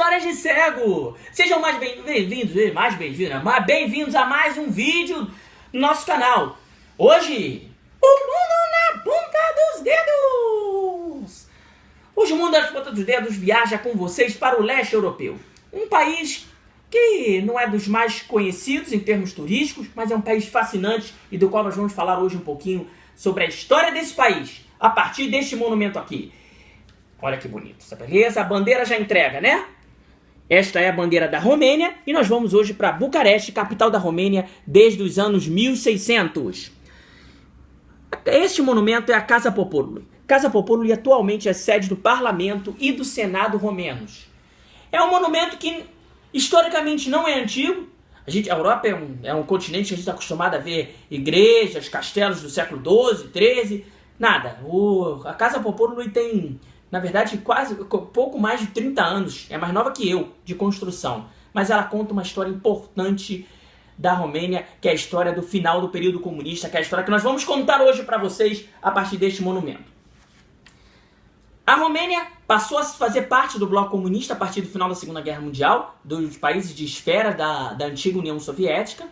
Histórias de Cego! Sejam mais bem-vindos a mais um vídeo no nosso canal. Hoje, o mundo na ponta dos dedos! Hoje o mundo na ponta dos dedos viaja com vocês para o leste europeu. Um país que não é dos mais conhecidos em termos turísticos, mas é um país fascinante e do qual nós vamos falar hoje um pouquinho sobre a história desse país, a partir deste monumento aqui. Olha que bonito, essa beleza, a bandeira já entrega, né? Esta é a bandeira da Romênia e nós vamos hoje para Bucareste, capital da Romênia, desde os anos 1600. Este monumento é a Casa Poporului. Casa Poporului atualmente é sede do Parlamento e do Senado romenos. É um monumento que historicamente não é antigo. A Europa é um continente que a gente está acostumado a ver igrejas, castelos do século XII, XIII, nada. A Casa Poporului tem, na verdade, pouco mais de 30 anos, é mais nova que eu, de construção. Mas ela conta uma história importante da Romênia, que é a história do final do período comunista, que é a história que nós vamos contar hoje para vocês a partir deste monumento. A Romênia passou a fazer parte do bloco comunista a partir do final da Segunda Guerra Mundial, dos países de esfera da antiga União Soviética.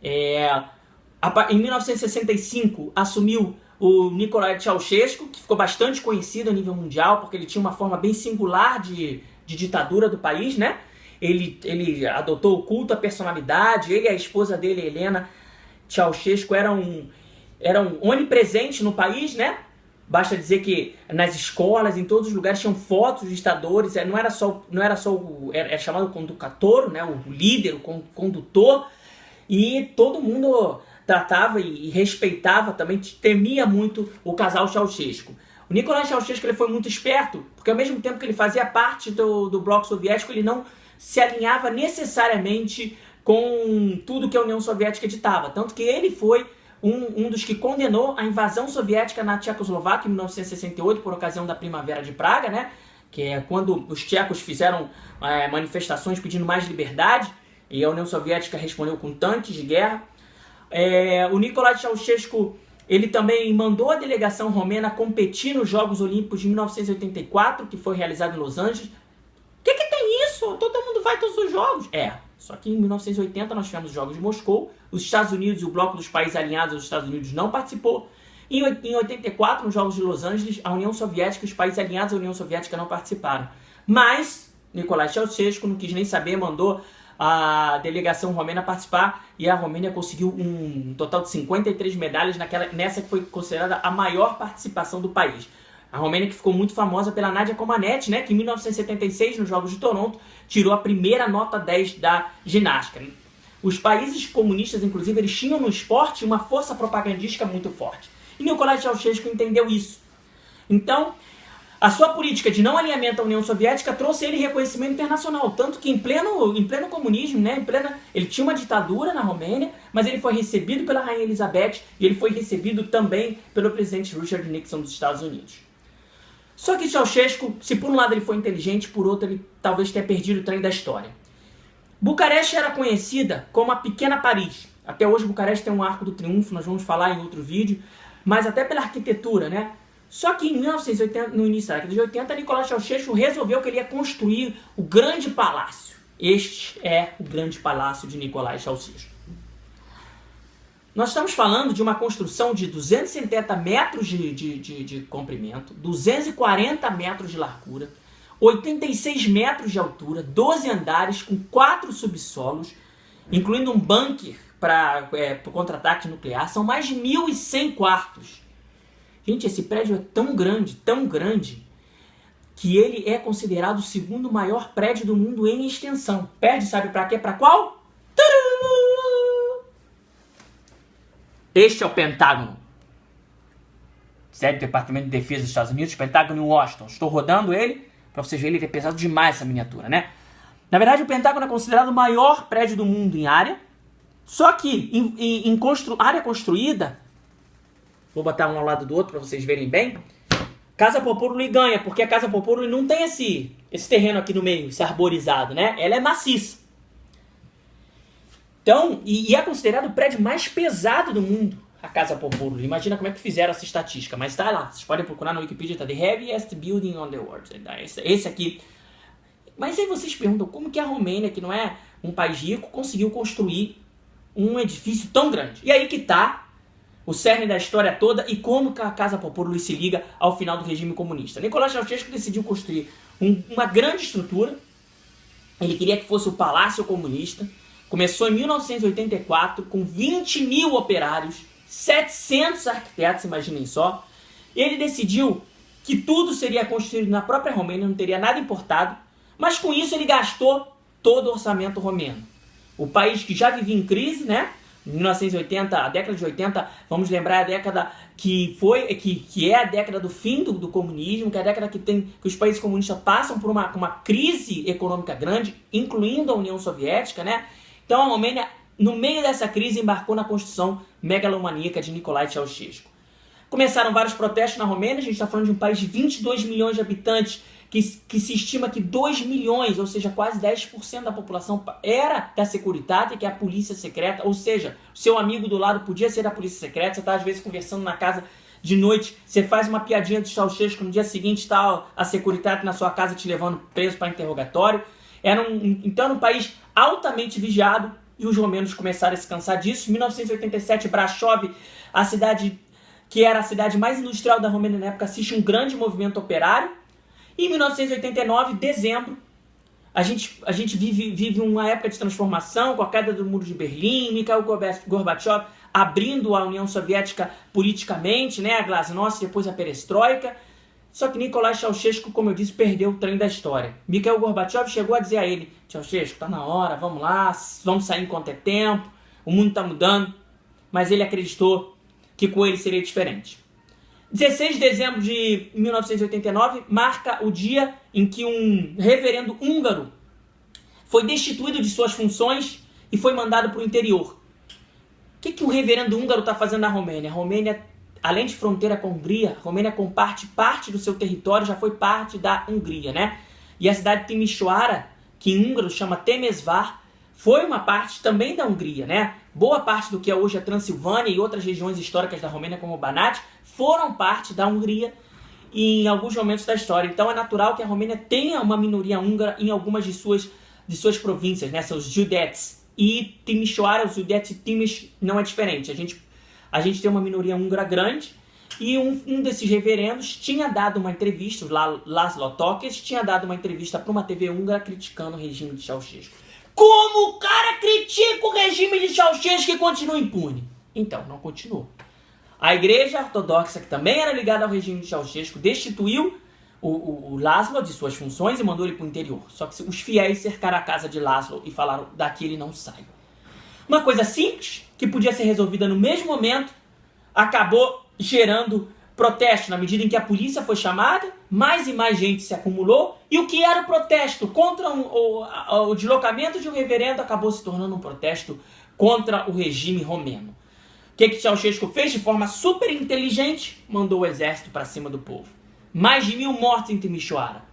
Em 1965 assumiu o Nicolae Ceausescu, que ficou bastante conhecido a nível mundial, porque ele tinha uma forma bem singular de ditadura do país, né? Ele adotou o culto à personalidade, ele e a esposa dele, Helena Ceausescu, eram onipresentes no país, né? Basta dizer que nas escolas, em todos os lugares, tinham fotos dos ditadores, era chamado conductor, né? O líder, o condutor, e todo mundo tratava e respeitava também, temia muito o casal Ceausescu. O Nicolae Ceausescu ele foi muito esperto, porque ao mesmo tempo que ele fazia parte do bloco soviético, ele não se alinhava necessariamente com tudo que a União Soviética ditava. Tanto que ele foi um dos que condenou a invasão soviética na Tchecoslováquia em 1968, por ocasião da Primavera de Praga, né? Que é quando os tchecos fizeram manifestações pedindo mais liberdade, e a União Soviética respondeu com tanques de guerra. O Nicolae Ceausescu ele também mandou a delegação romena competir nos Jogos Olímpicos de 1984, que foi realizado em Los Angeles. O que tem isso? Todo mundo vai a todos os jogos. Só que em 1980 nós tivemos os Jogos de Moscou, os Estados Unidos e o bloco dos países alinhados aos Estados Unidos não participou. Em 84, nos Jogos de Los Angeles, a União Soviética e os países alinhados à União Soviética não participaram. Mas Nicolae Ceausescu não quis nem saber, mandou a delegação romena participar e a Romênia conseguiu um total de 53 medalhas nessa que foi considerada a maior participação do país. A Romênia que ficou muito famosa pela Nadia Comaneci, né, que em 1976, nos Jogos de Toronto, tirou a primeira nota 10 da ginástica. Os países comunistas, inclusive, eles tinham no esporte uma força propagandística muito forte. E Nicolae Ceausescu entendeu isso. Então, a sua política de não alinhamento à União Soviética trouxe ele reconhecimento internacional. Tanto que em pleno comunismo, né, ele tinha uma ditadura na Romênia, mas ele foi recebido pela Rainha Elizabeth e ele foi recebido também pelo presidente Richard Nixon dos Estados Unidos. Só que Ceausescu, se por um lado ele foi inteligente, por outro ele talvez tenha perdido o trem da história. Bucareste era conhecida como a Pequena Paris. Até hoje Bucareste tem um Arco do Triunfo, nós vamos falar em outro vídeo, mas até pela arquitetura, né? Só que em 1980, no início da década de 80, Nicolae Ceausescu resolveu que ele ia construir o Grande Palácio. Este é o Grande Palácio de Nicolae Ceausescu. Nós estamos falando de uma construção de 270 metros de comprimento, 240 metros de largura, 86 metros de altura, 12 andares com 4 subsolos, incluindo um bunker para contra-ataque nuclear. São mais de 1.100 quartos. Gente, esse prédio é tão grande, que ele é considerado o segundo maior prédio do mundo em extensão. Perde, sabe para quê? Para qual? Este é o Pentágono. Sério, Departamento de Defesa dos Estados Unidos, Pentágono em Washington. Estou rodando ele, para vocês verem, ele é pesado demais essa miniatura, né? Na verdade, o Pentágono é considerado o maior prédio do mundo em área. Só que em área construída, vou botar um ao lado do outro para vocês verem bem, Casa Poporului ganha, porque a Casa Poporului não tem esse terreno aqui no meio, esse arborizado, né? Ela é maciça. Então, e é considerado o prédio mais pesado do mundo, a Casa Poporului. Imagina como é que fizeram essa estatística, mas tá lá. Vocês podem procurar na Wikipedia, tá The Heaviest Building on the World. Esse aqui Mas aí vocês perguntam, como que a Romênia, que não é um país rico, conseguiu construir um edifício tão grande? E aí que tá o cerne da história toda e como que a Casa Popului se liga ao final do regime comunista. Nicolae Ceausescu decidiu construir uma grande estrutura. Ele queria que fosse o Palácio Comunista. Começou em 1984 com 20 mil operários, 700 arquitetos, imaginem só. Ele decidiu que tudo seria construído na própria Romênia, não teria nada importado, mas com isso ele gastou todo o orçamento romeno. O país que já vivia em crise, né? Em 1980, a década de 80, vamos lembrar a década que é a década do fim do comunismo, que é a década que os países comunistas passam por uma crise econômica grande, incluindo a União Soviética, né? Então a Romênia, no meio dessa crise, embarcou na construção megalomaníaca de Nicolae Ceausescu. Começaram vários protestos na Romênia, a gente está falando de um país de 22 milhões de habitantes, que se estima que 2 milhões, ou seja, quase 10% da população era da Securitate, que é a polícia secreta, ou seja, o seu amigo do lado podia ser da polícia secreta, você está às vezes conversando na casa de noite, você faz uma piadinha de Ceausescu, no dia seguinte está a Securitate na sua casa te levando preso para interrogatório. Então era um país altamente vigiado e os romenos começaram a se cansar disso. Em 1987, Brasov, a cidade que era a cidade mais industrial da Romênia na época, assiste um grande movimento operário. E em 1989, dezembro, a gente vive uma época de transformação com a queda do Muro de Berlim, Mikhail Gorbachev abrindo a União Soviética politicamente, né, a Glasnost, depois a Perestroika. Só que Nicolae Ceausescu, como eu disse, perdeu o trem da história. Mikhail Gorbachev chegou a dizer a ele: Ceausescu, tá na hora, vamos lá, vamos sair enquanto é tempo, o mundo está mudando. Mas ele acreditou que com ele seria diferente. 16 de dezembro de 1989 marca o dia em que um reverendo húngaro foi destituído de suas funções e foi mandado para o interior. O que o reverendo húngaro está fazendo na Romênia? A Romênia, além de fronteira com a Hungria, a Romênia parte do seu território já foi parte da Hungria, né? E a cidade de Timișoara, que em húngaro chama Temesvar, foi uma parte também da Hungria, né? Boa parte do que é hoje a Transilvânia e outras regiões históricas da Romênia, como Banat, foram parte da Hungria em alguns momentos da história. Então é natural que a Romênia tenha uma minoria húngara em algumas de suas províncias, né? São os Județ. E Timișoara, os Județ e Timiș não é diferente. A gente tem uma minoria húngara grande e um desses reverendos tinha dado uma entrevista, o László Tokes, tinha dado uma entrevista para uma TV húngara criticando o regime de Ceausescu. Como o cara critica o regime de Ceausescu e continua impune? Então, não continuou. A Igreja Ortodoxa, que também era ligada ao regime de Ceausescu, destituiu o László de suas funções e mandou ele para o interior. Só que os fiéis cercaram a casa de László e falaram: daqui ele não sai. Uma coisa simples, que podia ser resolvida no mesmo momento, acabou gerando protesto. Na medida em que a polícia foi chamada, mais e mais gente se acumulou, e o que era o protesto contra o deslocamento de um reverendo acabou se tornando um protesto contra o regime romeno. O que Ceausescu fez de forma super inteligente? Mandou o exército para cima do povo. Mais de 1.000 mortos em Timișoara.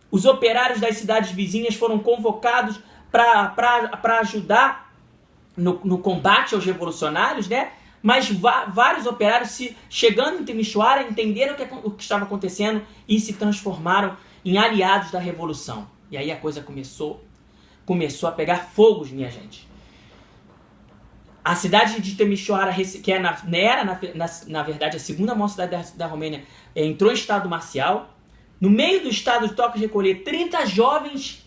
Os operários das cidades vizinhas foram convocados para ajudar no combate aos revolucionários, né? Mas vários operários, chegando em Timișoara, entenderam o que estava acontecendo e se transformaram em aliados da revolução. E aí a coisa começou a pegar fogo, minha gente. A cidade de Timișoara, que era na verdade a segunda maior cidade da Romênia, entrou em estado marcial. No meio do estado de toque de recolher, 30 jovens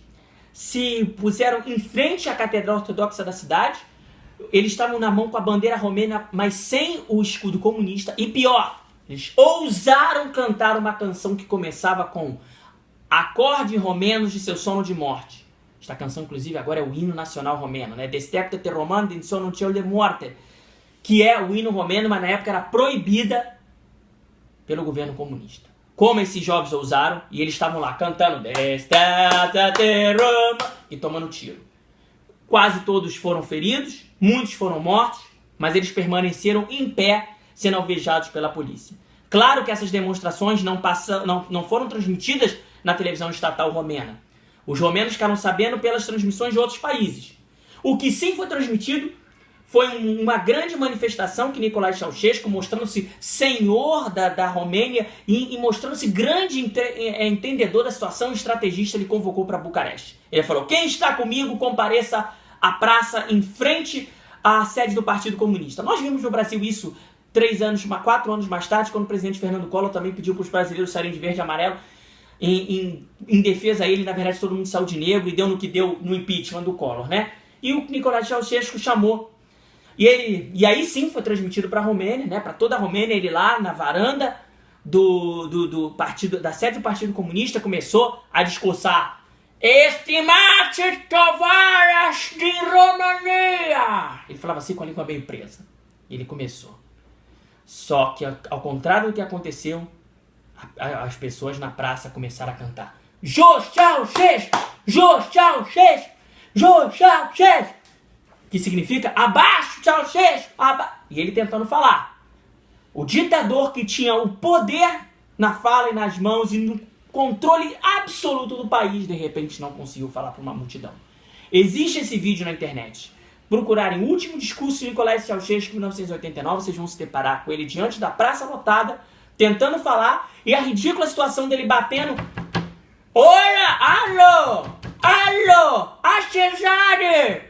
se puseram em frente à catedral ortodoxa da cidade. Eles estavam na mão com a bandeira romena, mas sem o escudo comunista. E pior, eles ousaram cantar uma canção que começava com acordes romenos de seu sono de morte. Esta canção, inclusive, agora é o hino nacional romeno, né? Deșteaptă-te roman din sonul cel de moarte, que é o hino romeno, mas na época era proibida pelo governo comunista. Como esses jovens ousaram, e eles estavam lá cantando Deșteaptă-te roman e tomando tiro. Quase todos foram feridos, muitos foram mortos, mas eles permaneceram em pé, sendo alvejados pela polícia. Claro que essas demonstrações não foram transmitidas na televisão estatal romena. Os romenos ficaram sabendo pelas transmissões de outros países. O que sim foi transmitido foi uma grande manifestação que Nicolae Ceausescu, mostrando-se senhor da Romênia e mostrando-se grande entendedor da situação, estrategista, ele convocou para Bucareste. Ele falou, quem está comigo, compareça à praça em frente à sede do Partido Comunista. Nós vimos no Brasil isso 4 anos mais tarde, quando o presidente Fernando Collor também pediu para os brasileiros saírem de verde e amarelo em defesa a ele. Na verdade, todo mundo saiu de negro e deu no que deu no impeachment do Collor, né? E o Nicolae Ceausescu chamou. E aí sim foi transmitido para a Romênia, né? Para toda a Romênia, ele lá na varanda do partido, da sede do Partido Comunista, começou a discursar: Estimates tovaras de România! Ele falava assim com a língua bem presa. E ele começou. Só que, ao contrário do que aconteceu, as pessoas na praça começaram a cantar: Jô Ceausescu! Jô Ceausescu! Jô Ceausescu! Que significa abaixo Ceausescu! E ele tentando falar. O ditador que tinha o poder na fala e nas mãos e no controle absoluto do país, de repente não conseguiu falar para uma multidão. Existe esse vídeo na internet. Procurarem o último discurso de Nicolae Ceausescu em 1989, vocês vão se deparar com ele diante da praça lotada, tentando falar, e a ridícula situação dele batendo: Olá, alô, a Cesare!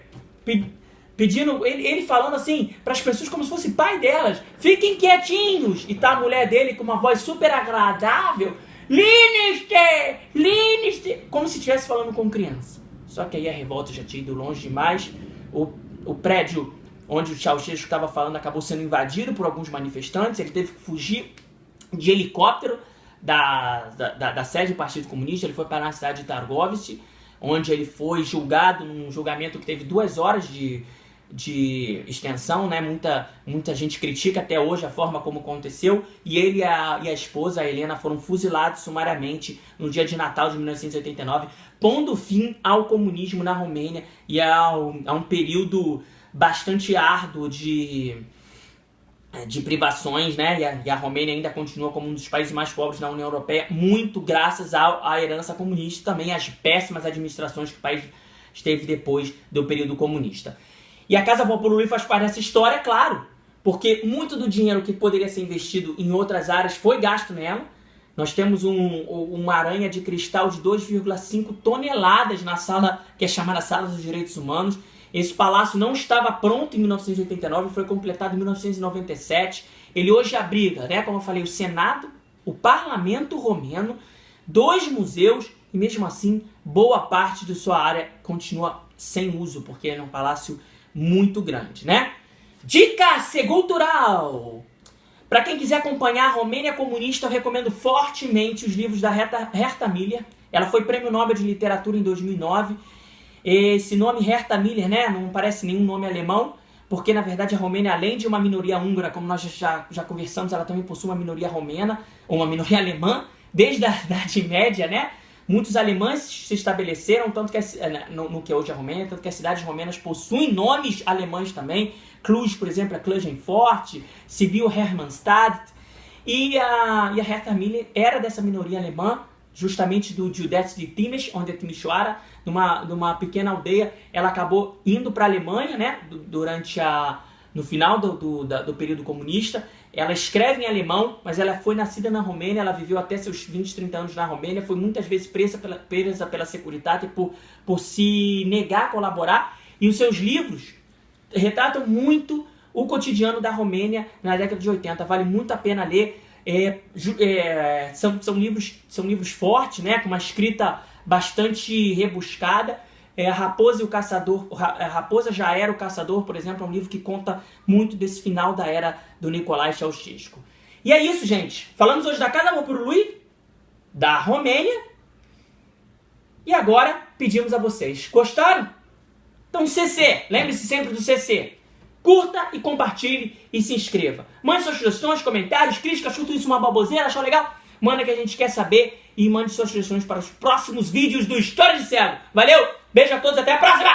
Pedindo, ele falando assim para as pessoas como se fosse pai delas: fiquem quietinhos. E tá a mulher dele com uma voz super agradável: Linnster, como se estivesse falando com criança. Só que aí a revolta já tinha ido longe demais. O prédio onde o Ceausescu estava falando acabou sendo invadido por alguns manifestantes. Ele teve que fugir de helicóptero da sede do Partido Comunista. Ele foi para a cidade de Targoviste, onde ele foi julgado num julgamento que teve 2 horas de extensão, né? Muita gente critica até hoje a forma como aconteceu, e ele e a esposa, a Helena, foram fuzilados sumariamente no dia de Natal de 1989, pondo fim ao comunismo na Romênia e a um período bastante árduo de privações, né? E a Romênia ainda continua como um dos países mais pobres da União Europeia, muito graças à herança comunista e também às péssimas administrações que o país esteve depois do período comunista. E a Casa Popolui faz parte dessa história, claro, porque muito do dinheiro que poderia ser investido em outras áreas foi gasto nela. Nós temos uma aranha de cristal de 2,5 toneladas na sala, que é chamada Sala dos Direitos Humanos. Esse palácio não estava pronto em 1989, foi completado em 1997. Ele hoje abriga, né, como eu falei, o Senado, o Parlamento Romeno, 2 museus, e mesmo assim, boa parte de sua área continua sem uso, porque é um palácio muito grande, né? Dica cultural! Para quem quiser acompanhar a Romênia comunista, eu recomendo fortemente os livros da Herta Miller. Ela foi Prêmio Nobel de Literatura em 2009. Esse nome Herta Miller, né, não parece nenhum nome alemão, porque na verdade a Romênia, além de uma minoria húngara, como nós já conversamos, ela também possui uma minoria romena, ou uma minoria alemã, desde a Idade Média, né? Muitos alemães se estabeleceram, tanto que no que hoje é a Romênia, tanto que as cidades romenas possuem nomes alemães também. Cluj, por exemplo, é Klagenfurt, Sibyl Hermannstadt. E a Herta Miller era dessa minoria alemã, justamente do Judete de Timiș, onde é Timișoara, numa pequena aldeia. Ela acabou indo para a Alemanha, né, no final do período comunista. Ela escreve em alemão, mas ela foi nascida na Romênia, ela viveu até seus 20, 30 anos na Romênia, foi muitas vezes presa pela Securitate por se negar a colaborar, e os seus livros retratam muito o cotidiano da Romênia na década de 80, vale muito a pena ler. São livros fortes, né, com uma escrita bastante rebuscada. A Raposa e o Caçador, a Raposa já era o Caçador, por exemplo, é um livro que conta muito desse final da era do Nicolae Ceausescu. E é isso, gente. Falamos hoje da Casa Popolui, da Romênia, e agora pedimos a vocês. Gostaram? Então CC, lembre-se sempre do CC. Curta e compartilhe e se inscreva. Mande suas sugestões, comentários, críticas, chuta isso uma baboseira, achou legal? Manda que a gente quer saber e mande suas sugestões para os próximos vídeos do História de Cego. Valeu! Beijo a todos, até a próxima!